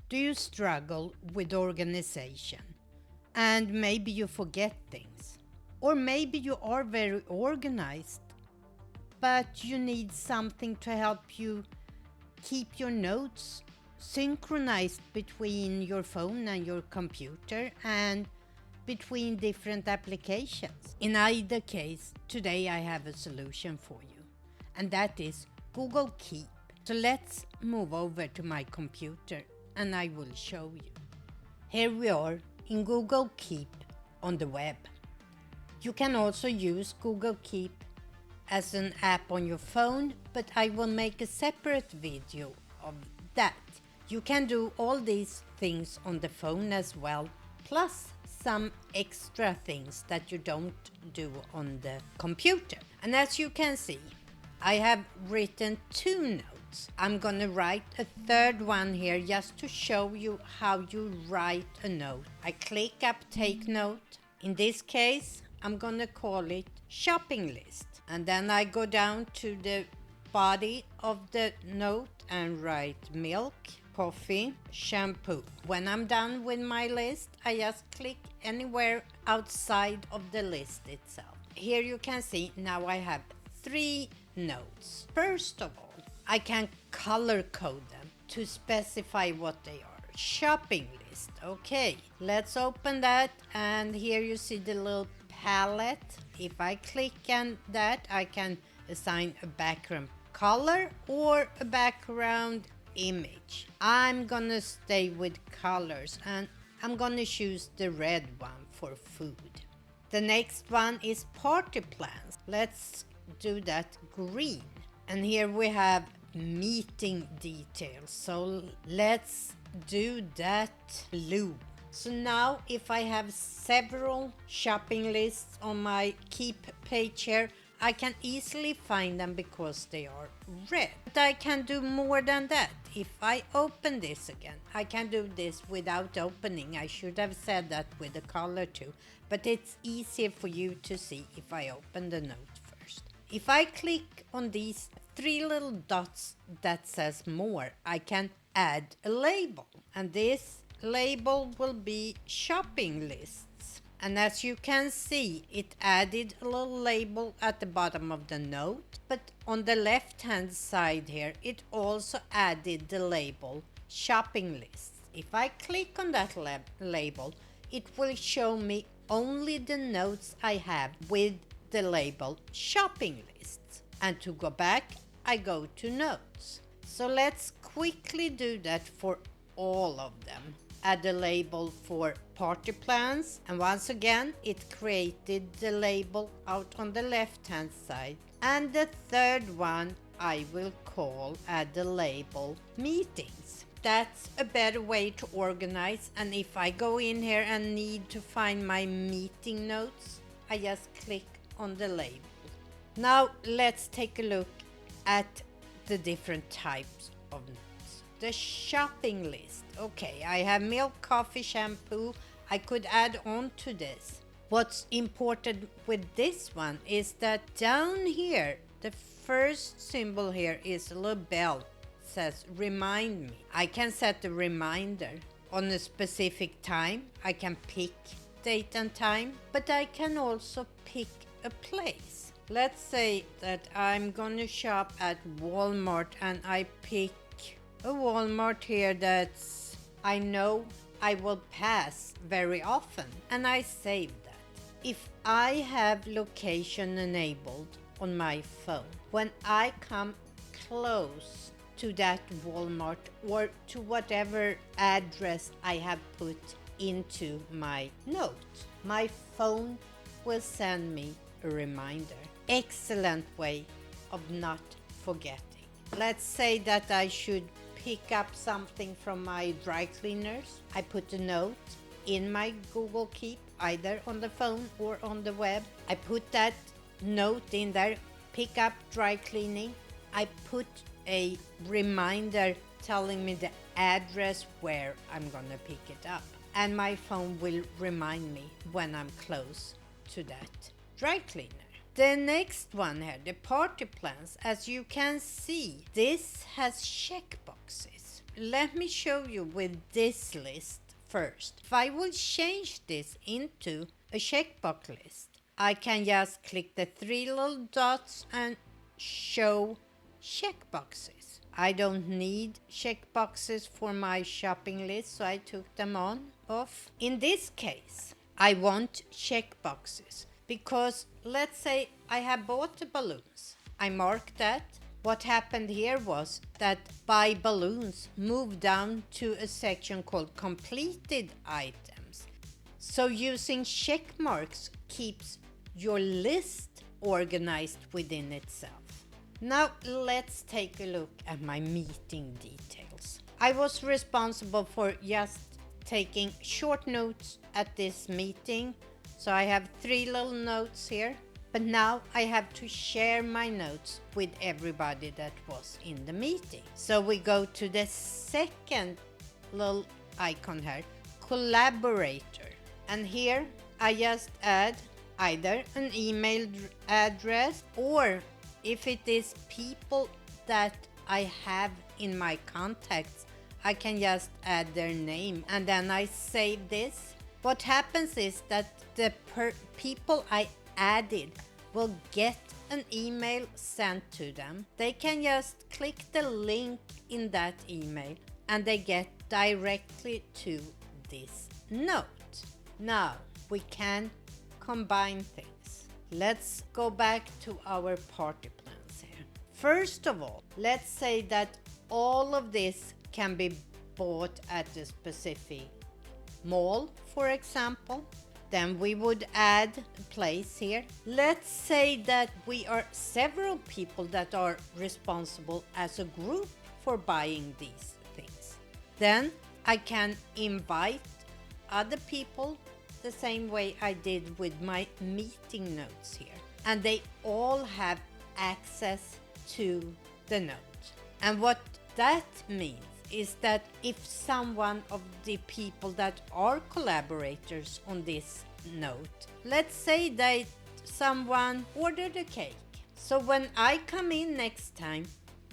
Do you struggle with organization? And maybe you forget things. Or maybe you are very organized, but you need something to help you keep your notes synchronized between your phone and your computer and between different applications. In either case, today I have a solution for you, and that is Google Keep. So let's move over to my computer and I will show you. Here we are in Google Keep on the web. You can also use Google Keep as an app on your phone, but I will make a separate video of that. You can do all these things on the phone as well, plus some extra things that you don't do on the computer. And as you can see, I have written 2 notes. I'm gonna write a third one here just to show you how you write a note. I click up Take Note. In this case, I'm gonna call it Shopping List. And then I go down to the body of the note and write milk, coffee, shampoo. When I'm done with my list, I just click anywhere outside of the list itself. Here you can see now I have 3 notes. First of all, I can color code them to specify what they are. Shopping list. Okay, let's open that, and here you see the little palette. If I click on that, I can assign a background color or a background image. I'm gonna stay with colors and I'm gonna choose the red one for food. The next one is party plans. Let's do that green. And here we have meeting details. So let's do that blue. So now if I have several shopping lists on my Keep page here, I can easily find them because they are red. But I can do more than that. If I open this again, I can do this without opening. I should have said that with the color too, but it's easier for you to see if I open the note first. If I click on these 3 little dots that says more, I can add a label, and this label will be shopping lists. And as you can see, it added a little label at the bottom of the note, but on the left hand side here it also added the label shopping lists. If I click on that label, it will show me only the notes I have with the label shopping lists. And to go back, I go to notes. So let's quickly do that for all of them. Add a label for party plans, and once again it created the label out on the left hand side. And the third one I will call add the label meetings. That's a better way to organize, and if I go in here and need to find my meeting notes, I just click on the label. Now let's take a look at the different types of notes. The shopping list. Okay, I have milk, coffee, shampoo. I could add on to this. What's important with this one is that down here, the first symbol here is a little bell. It says remind me. I can set a reminder on a specific time. I can pick date and time, but I can also pick a place. Let's say that I'm gonna shop at Walmart and I pick a Walmart here that's I know I will pass very often, and I save that. If I have location enabled on my phone, when I come close to that Walmart or to whatever address I have put into my note, my phone will send me a reminder. Excellent way of not forgetting. Let's say that I should pick up something from my dry cleaners. I put a note in my Google Keep, either on the phone or on the web. I put that note in there, pick up dry cleaning. I put a reminder telling me the address where I'm gonna pick it up. And my phone will remind me when I'm close to that dry cleaner. The next one here, the party plans. As you can see, this has checkboxes. let me show you with this list first. If I will change this into a checkbox list, I can just click the three little dots and show checkboxes. I don't need checkboxes for my shopping list, so I took them off. In this case, I want checkboxes because let's say I have bought the balloons. I mark that. What happened here was that buy balloons moved down to a section called completed items. So using check marks keeps your list organized within itself. Now let's take a look at my meeting details. I was responsible for just taking short notes at this meeting. So I have 3 little notes here. But now I have to share my notes with everybody that was in the meeting. So we go to the second little icon here, collaborator. And here I just add either an email address, or if it is people that I have in my contacts, I can just add their name and then I save this. What happens is that the people I added will get an email sent to them. They can just click the link in that email and they get directly to this note. Now we can combine things. Let's go back to our party plans here. First of all, let's say that all of this can be bought at a specific mall, for example. Then we would add a place here. Let's say that we are several people that are responsible as a group for buying these things. Then I can invite other people the same way I did with my meeting notes here. And they all have access to the note. And what that means is that if someone of the people that are collaborators on this note, let's say that someone ordered a cake. So when I come in next time,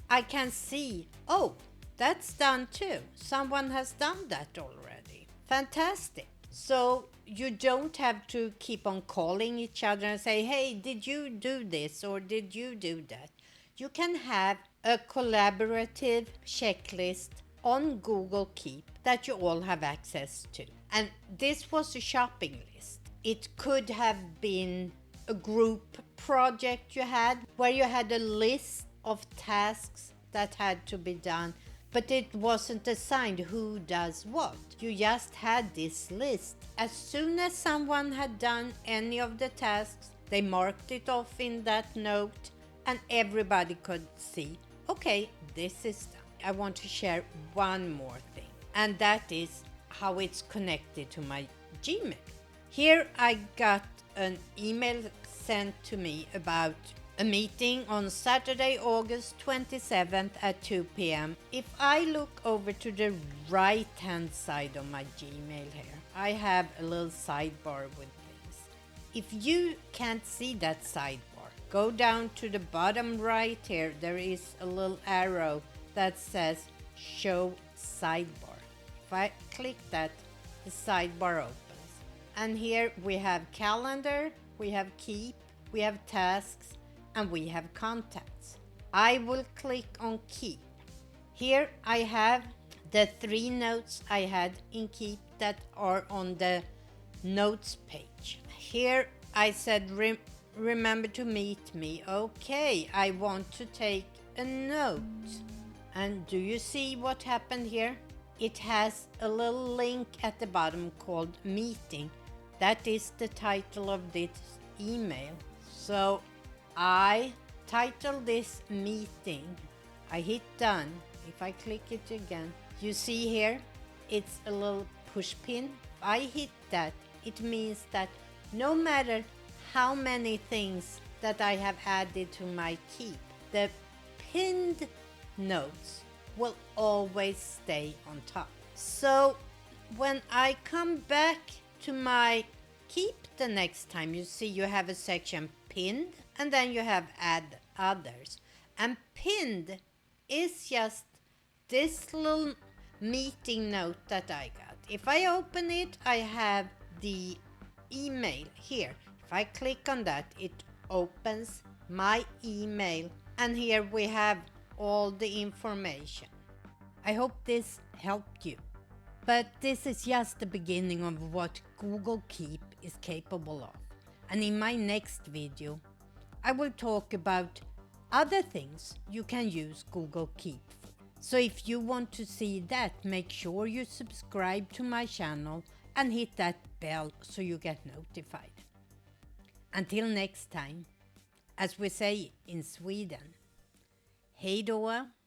I can see, oh, that's done too. Someone has done that already. Fantastic. So you don't have to keep on calling each other and say, hey, did you do this or did you do that? You can have a collaborative checklist on Google Keep that you all have access to. And this was a shopping list. It could have been a group project you had where you had a list of tasks that had to be done, but it wasn't assigned who does what. You just had this list. As soon as someone had done any of the tasks, they marked it off in that note and everybody could see, okay, this is done. I want to share one more thing, and that is how it's connected to my Gmail. Here I got an email sent to me about a meeting on Saturday, August 27th at 2 p.m. If I look over to the right-hand side of my Gmail here, I have a little sidebar with things. If you can't see that sidebar, go down to the bottom right here. There is a little arrow that says show sidebar. If I click that, the sidebar opens. And here we have calendar, we have keep, we have tasks, and we have contacts. I will click on keep. Here I have the 3 notes I had in keep that are on the notes page. Here I said remember to meet me. Okay, I want to take a note. And do you see what happened here? It has a little link at the bottom called meeting. That is the title of this email. So I title this meeting. I hit done. If I click it again, you see here, it's a little push pin. If I hit that, it means that no matter how many things that I have added to my keep, the pinned notes will always stay on top. So when I come back to my keep the next time, you see you have a section pinned and then you have add others. And pinned is just this little meeting note that I got. If I open it, I have the email here. If I click on that, it opens my email, and here we have all the information. I hope this helped you. But this is just the beginning of what Google Keep is capable of. And in my next video, I will talk about other things you can use Google Keep for. So if you want to see that, make sure you subscribe to my channel and hit that bell so you get notified. Until next time, as we say in Sweden, hej då!